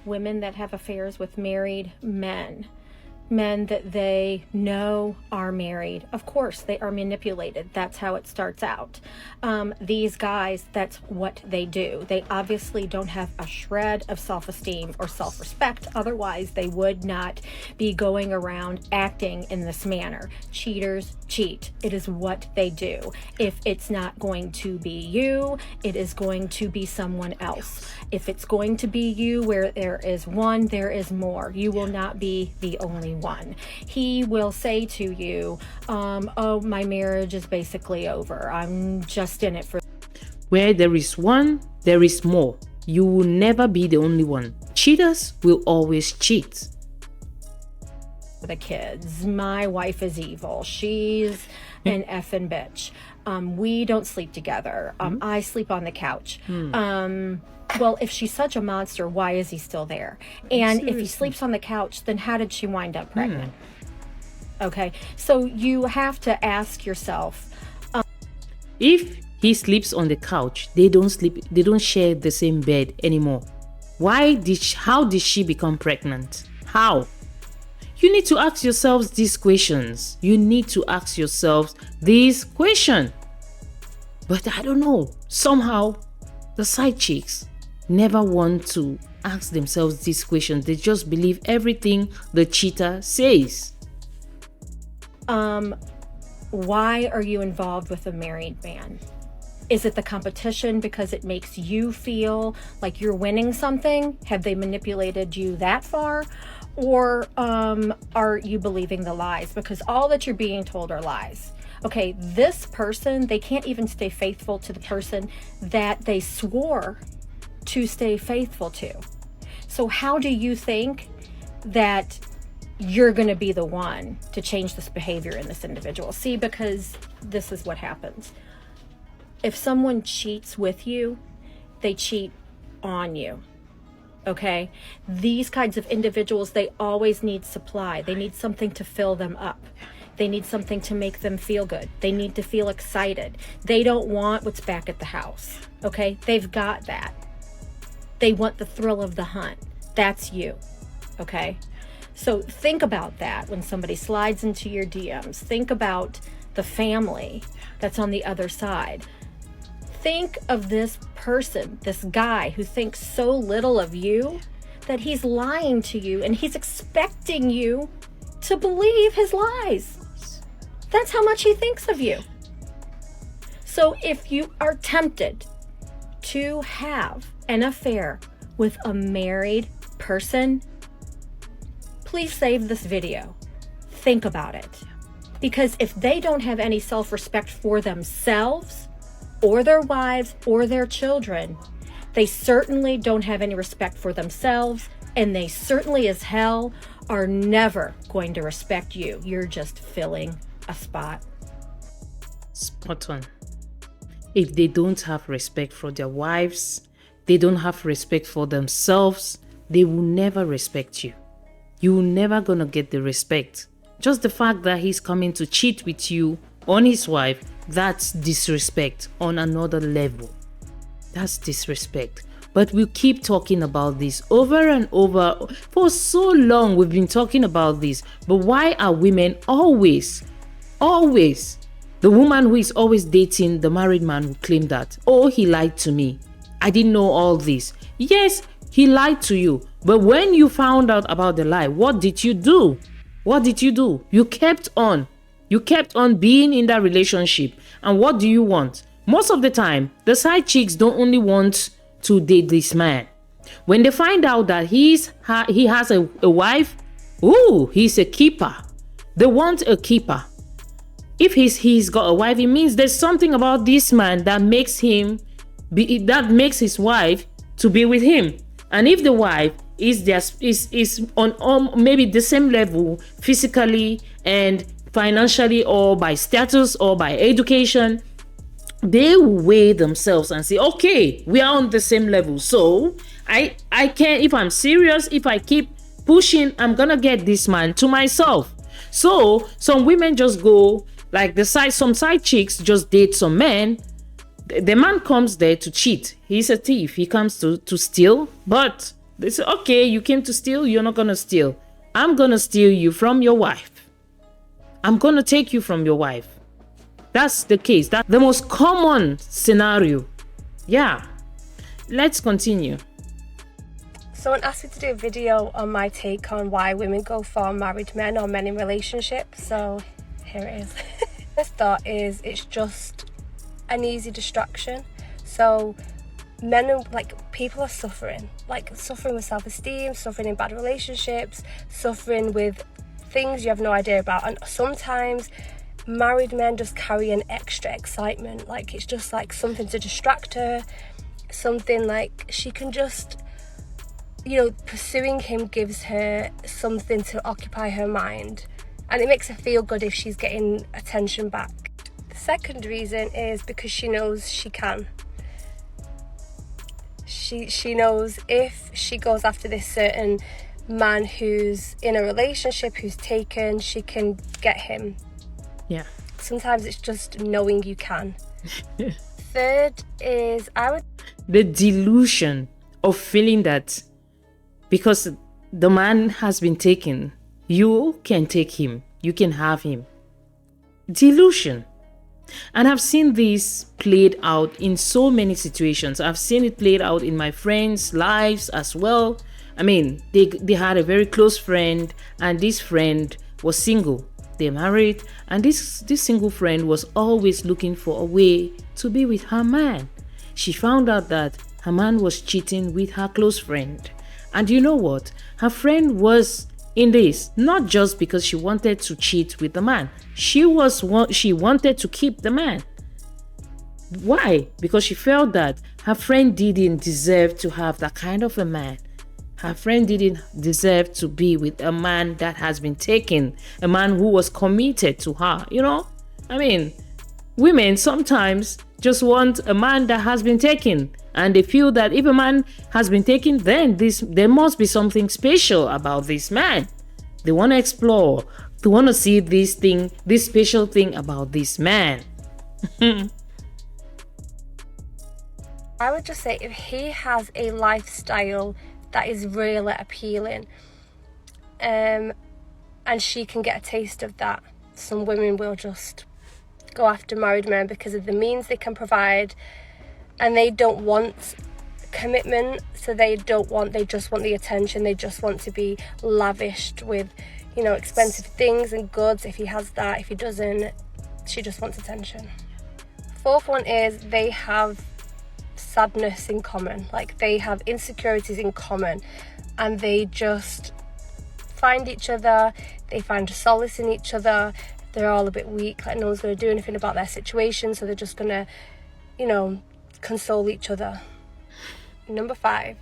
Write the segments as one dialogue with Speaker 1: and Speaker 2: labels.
Speaker 1: women that have affairs with married men, men that they know are married. Of course, they are manipulated. That's how it starts out. These guys, that's what they do. They obviously don't have a shred of self-esteem or self-respect. Otherwise, they would not be going around acting in this manner. Cheaters cheat. It is what they do. If it's not going to be you, it is going to be someone else. If it's going to be you, where there is one, there is more. You will not be the only one. He will say to you, oh, my marriage is basically over. I'm just in it for...
Speaker 2: Where there is one, there is more. You will never be the only one. Cheaters will always cheat.
Speaker 1: The kids. My wife is evil. She's an effing bitch. We don't sleep together. I sleep on the couch. Well, if she's such a monster, why is he still there? And if he sleeps on the couch, then how did she wind up pregnant? Okay, so you have to ask yourself.
Speaker 2: If he sleeps on the couch, they don't share the same bed anymore. How did she become pregnant? How? You need to ask yourselves these questions. You need to ask yourselves these questions. But I don't know. Somehow, the side chicks never want to ask themselves these questions. They just believe everything the cheater says.
Speaker 1: Why are you involved with a married man? Is it the competition because it makes you feel like you're winning something? Have they manipulated you that far? Or are you believing the lies? Because all that you're being told are lies. Okay, this person, they can't even stay faithful to the person that they swore to stay faithful to. So how do you think that you're going to be the one to change this behavior in this individual? See, because this is what happens. If someone cheats with you, they cheat on you. Okay? These kinds of individuals, they always need supply. They need something to fill them up. They need something to make them feel good. They need to feel excited. They don't want what's back at the house. Okay? They've got that. They want the thrill of the hunt. That's you. Okay? So think about that when somebody slides into your DMs. Think about the family that's on the other side. Think of this person, this guy who thinks so little of you that he's lying to you and he's expecting you to believe his lies. That's how much he thinks of you. So if you are tempted to have an affair with a married person, please save this video. Think about it. Because if they don't have any self-respect for themselves or their wives or their children, they certainly don't have any respect for themselves, and they certainly as hell are never going to respect you. You're just filling a spot.
Speaker 2: Spot on. If they don't have respect for their wives, they don't have respect for themselves, they will never respect you. You're never gonna get the respect. Just the fact that he's coming to cheat with you on his wife, that's disrespect on another level. That's disrespect. But we'll keep talking about this over and over. For so long we've been talking about this. But why are women always, the woman who is always dating the married man who claimed that, oh, he lied to me. I didn't know all this. Yes, he lied to you. But when you found out about the lie, what did you do? What did you do? You kept on. You kept on being in that relationship. And what do you want? Most of the time, the side chicks don't only want to date this man. When they find out that he has a wife, ooh, he's a keeper. They want a keeper. If he's got a wife, it means there's something about this man that makes his wife to be with him. And if the wife is on maybe the same level physically and financially, or by status or by education, they will weigh themselves and say, okay, we are on the same level. So I can, if I'm serious, if I keep pushing, I'm gonna get this man to myself. So some women just go like some side chicks just date some men. The man comes there to cheat. He's a thief. He comes to steal, but They say, okay, you came to steal, you're not gonna steal. I'm gonna steal you from your wife. I'm gonna take you from your wife. That's the case. That's the most common scenario. Yeah. Let's continue.
Speaker 3: Someone asked me to do a video on my take on why women go for married men or men in relationships. So here it is. First thought is it's just an easy distraction. So men are people are suffering with self-esteem, suffering in bad relationships, suffering with things you have no idea about, and sometimes married men just carry an extra excitement. It's just something to distract her, something she can just, pursuing him gives her something to occupy her mind, and it makes her feel good if she's getting attention back. The second reason is because she knows she can. She knows if she goes after this certain man who's in a relationship, who's taken, she can get him.
Speaker 2: Yeah.
Speaker 3: Sometimes it's just knowing you can. Third is
Speaker 2: the delusion of feeling that because the man has been taken, you can take him, you can have him. Delusion. And I've seen this played out in so many situations. I've seen it played out in my friends' lives as well. I mean, they had a very close friend, and this friend was single. They married, and this single friend was always looking for a way to be with her man. She found out that her man was cheating with her close friend. And you know what? Her friend was in this not just because she wanted to cheat with the man. She wanted to keep the man. Why? Because she felt that her friend didn't deserve to have that kind of a man. Her friend didn't deserve to be with a man that has been taken, a man who was committed to her. I mean, women sometimes just want a man that has been taken, and they feel that if a man has been taken, then there must be something special about this man. They want to explore, they want to see this special thing about this man.
Speaker 3: I would just say if he has a lifestyle that is really appealing, and she can get a taste of that, some women will just go after married men because of the means they can provide, and they don't want commitment, so they just want the attention. They just want to be lavished with expensive things and goods. If he has that, if he doesn't, she just wants attention. Fourth one is they have sadness in common. They have insecurities in common, and they just find each other, they find solace in each other. They're all a bit weak, no one's going to do anything about their situation, so they're just going to console each other. Number 5,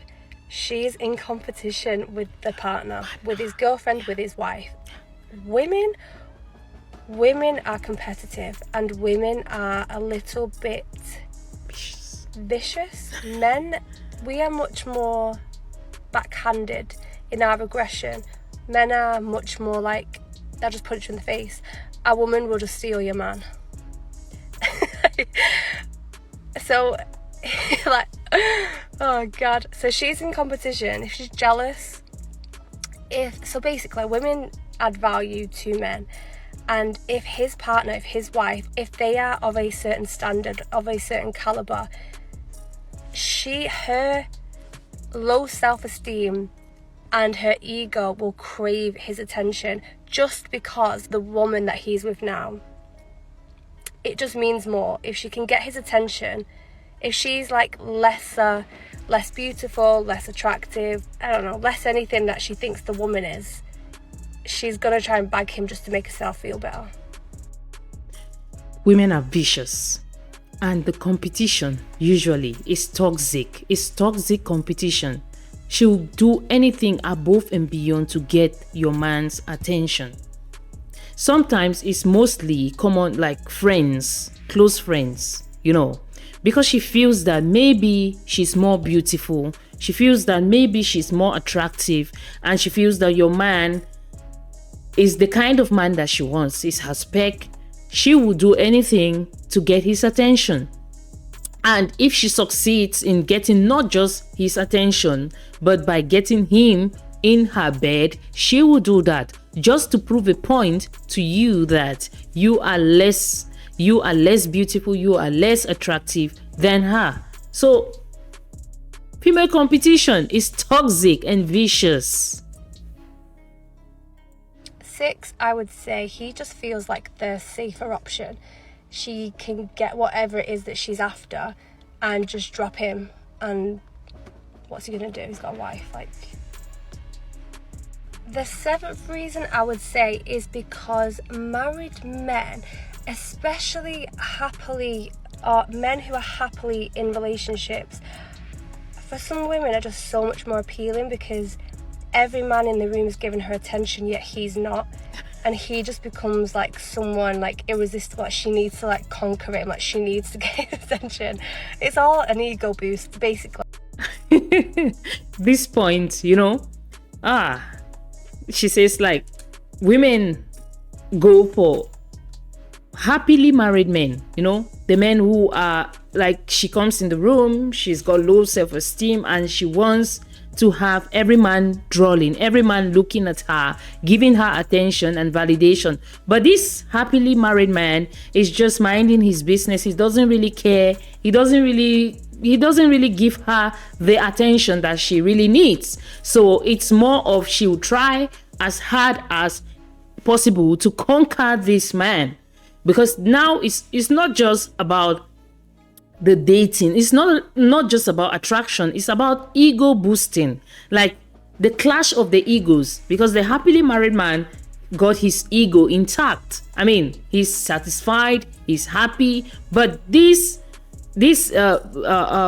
Speaker 3: she's in competition with the partner, with his girlfriend, with his wife. Women are competitive, and women are a little bit vicious. Men, we are much more backhanded in our aggression. Men are much more they'll just punch you in the face. A woman will just steal your man. So oh god. So she's in competition. If she's jealous, basically women add value to men, and if his partner, if his wife, if they are of a certain standard, of a certain caliber, her low self-esteem and her ego will crave his attention just because the woman that he's with now, it just means more. If she can get his attention, if she's less beautiful, less attractive, I don't know, less anything that she thinks the woman is, she's gonna try and bag him just to make herself feel better.
Speaker 2: Women are vicious, and the competition usually is toxic. It's toxic competition. She'll do anything above and beyond to get your man's attention. Sometimes it's mostly common, friends, close friends, because she feels that maybe she's more beautiful, she feels that maybe she's more attractive, and she feels that your man is the kind of man that she wants, is her spec. She will do anything to get his attention. And if she succeeds in getting not just his attention, but by getting him in her bed, she will do that just to prove a point to you that you are less beautiful, you are less attractive than her. So female competition is toxic and vicious.
Speaker 3: 6, I would say he just feels like the safer option. She can get whatever it is that she's after and just drop him, and what's he gonna do? He's got a wife. Like, the 7th reason I would say is because married men, especially men who are happily in relationships, for some women are just so much more appealing because every man in the room is giving her attention, yet he's not, and he just becomes like someone like irresistible. Like, she needs to like conquer him, like she needs to get his attention. It's all an ego boost, basically.
Speaker 2: This point, she says like women go for happily married men, the men who are like, she comes in the room, she's got low self-esteem, and she wants to have every man drooling, every man looking at her, giving her attention and validation. But this happily married man is just minding his business. He doesn't really care. He doesn't really give her the attention that she really needs. So it's more of, she'll try as hard as possible to conquer this man, because now it's not just about the dating. It's not just about attraction. It's about ego boosting, like the clash of the egos, because the happily married man got his ego intact. I mean, he's satisfied, he's happy, but this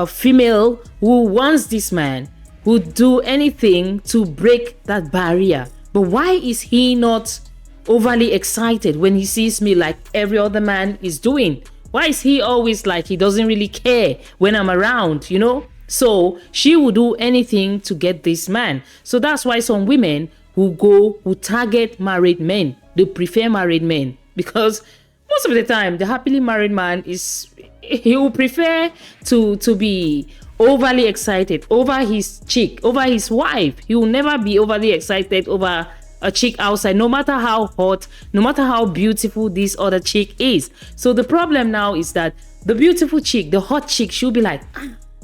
Speaker 2: female who wants this man would do anything to break that barrier. But why is he not overly excited when he sees me like every other man is doing? Why is he always like he doesn't really care when I'm around, So she will do anything to get this man. So that's why some women who target married men, they prefer married men, because most of the time the happily married man he will prefer to be overly excited over his chick, over his wife. He will never be overly excited over a chick outside, no matter how hot, no matter how beautiful this other chick is. So the problem now is that the beautiful chick, the hot chick, she'll be like,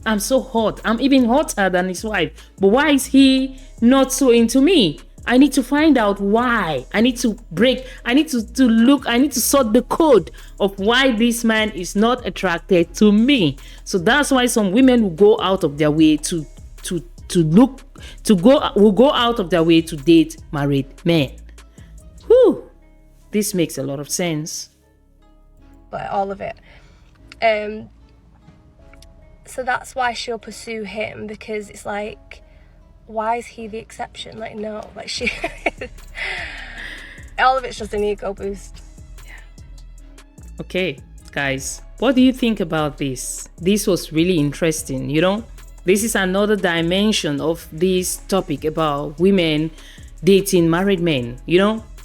Speaker 2: I'm so hot, I'm even hotter than his wife, but why is he not so into me? I need to find out why. I need to look, I need to sort the code of why this man is not attracted to me. So that's why some women will go out of their way to go out of their way to date married men. Whew, this makes a lot of sense.
Speaker 3: But all of it. So that's why she'll pursue him, because it's like, why is he the exception? Like, no, like she all of it's just an ego boost.
Speaker 2: Okay, guys, what do you think about this? This was really interesting, This is another dimension of this topic about women dating married men.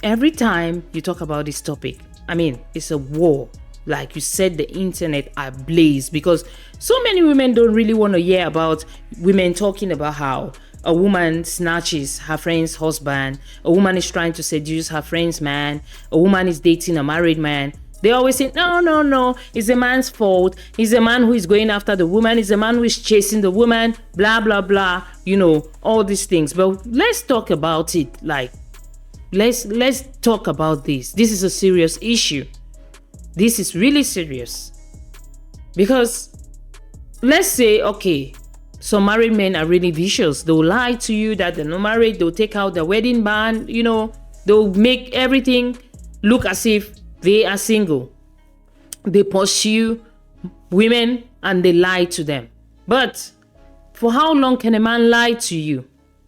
Speaker 2: Every time you talk about this topic, I mean, it's a war. Like you said, the internet ablaze, because so many women don't really want to hear about women talking about how a woman snatches her friend's husband, a woman is trying to seduce her friend's man, a woman is dating a married man. They always say, no, it's a man's fault. He's a man who is going after the woman. It's a man who is chasing the woman, blah, blah, blah, all these things. But let's talk about it. Like, let's talk about this. This is a serious issue. This is really serious. Because let's say, okay, some married men are really vicious. They'll lie to you that they're not married. They'll take out their wedding band, they'll make everything look as if they are single. They pursue women and they lie to them. But for how long can a man lie to you?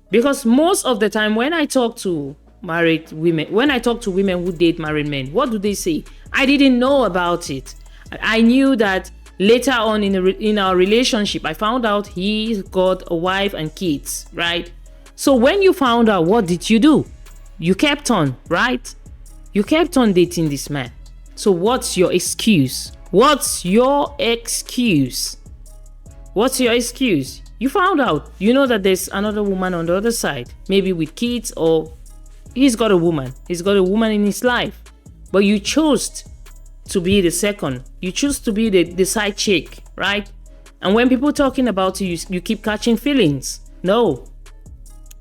Speaker 2: Because most of the time when I talk to married women, when I talk to women who date married men, what do they say? I didn't know about it. I knew that later on in our relationship, I found out he got a wife and kids, right? So when you found out, what did you do? You kept on, right? You kept on dating this man. So what's your excuse? What's your excuse? What's your excuse? You found out. You know that there's another woman on the other side, maybe with kids, or he's got a woman. He's got a woman in his life. But you chose to be the second. You choose to be the side chick, right? And when people talking about you, you keep catching feelings. No.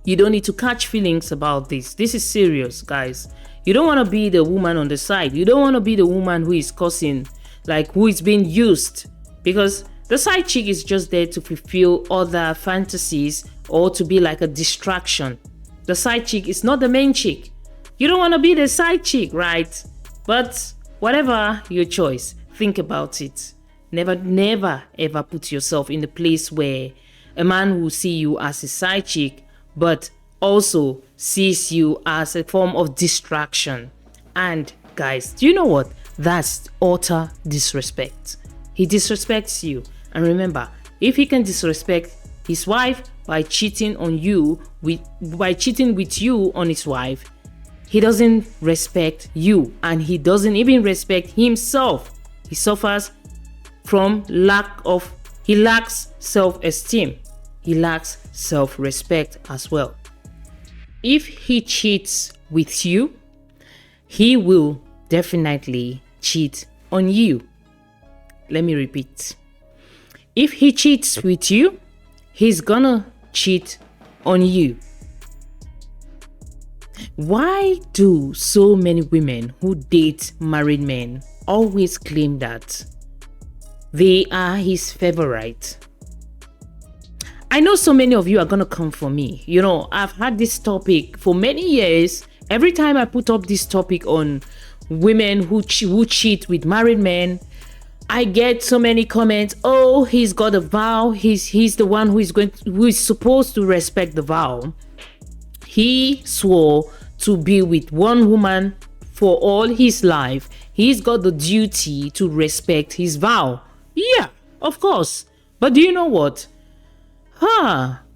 Speaker 2: You don't need to catch feelings about this. This is serious, guys. You don't want to be the woman on the side. You don't want to be the woman who is causing, like, who is being used. Because the side chick is just there to fulfill other fantasies or to be like a distraction. The side chick is not the main chick. You don't want to be the side chick, right? But whatever your choice, think about it. Never, ever put yourself in the place where a man will see you as a side chick, but also sees you as a form of distraction. And guys, do you know what? That's utter disrespect. He disrespects you. And remember, if he can disrespect his wife by cheating with you on his wife, he doesn't respect you, and he doesn't even respect himself. He suffers from he lacks self-esteem. He lacks self-respect as well. If he cheats with you, he will definitely cheat on you. Let me repeat. If he cheats with you, he's gonna cheat on you. Why do so many women who date married men always claim that they are his favorite? I know so many of you are gonna come for me. You know, I've had this topic for many years. Every time I put up this topic on women who cheat with married men, I get so many comments. Oh, he's got a vow. He's the one who is supposed to respect the vow. He swore to be with one woman for all his life. He's got the duty to respect his vow. Yeah, of course. But do you know what?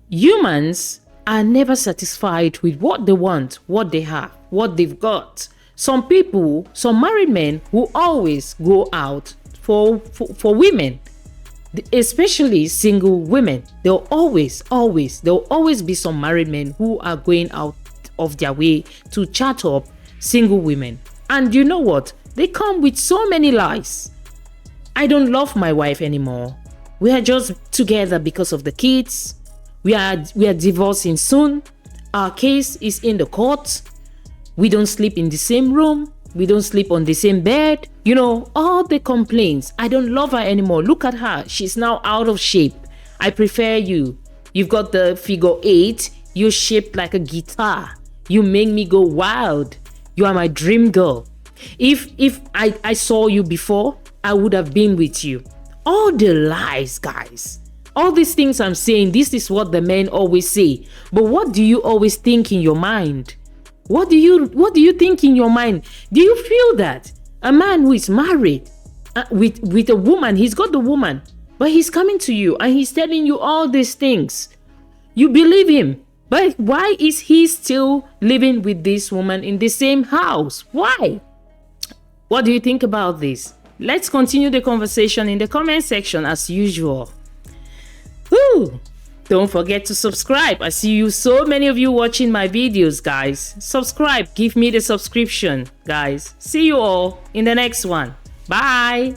Speaker 2: Humans are never satisfied with what they want, what they have, what they've got. Some married men will always go out for women, especially single women. There'll always be some married men who are going out of their way to chat up single women. And you know what? They come with so many lies. I don't love my wife anymore. We are just together because of the kids. We are divorcing soon. Our case is in the court. We don't sleep in the same room. We don't sleep on the same bed. You know, all the complaints. I don't love her anymore. Look at her. She's now out of shape. I prefer you. You've got the figure 8. You're shaped like a guitar. You make me go wild. You are my dream girl. If I saw you before, I would have been with you. All the lies, guys. All these things I'm saying, this is what the men always say. But what do you always think in your mind? What do you think in your mind? Do you feel that a man who is married with a woman, he's got the woman, but he's coming to you and he's telling you all these things? You believe him. But why is he still living with this woman in the same house? Why? What do you think about this? Let's continue the conversation in the comment section as usual. Woo! Don't forget to subscribe. I see you, so many of you watching my videos, guys. Subscribe. Give me the subscription, guys. See you all in the next one. Bye.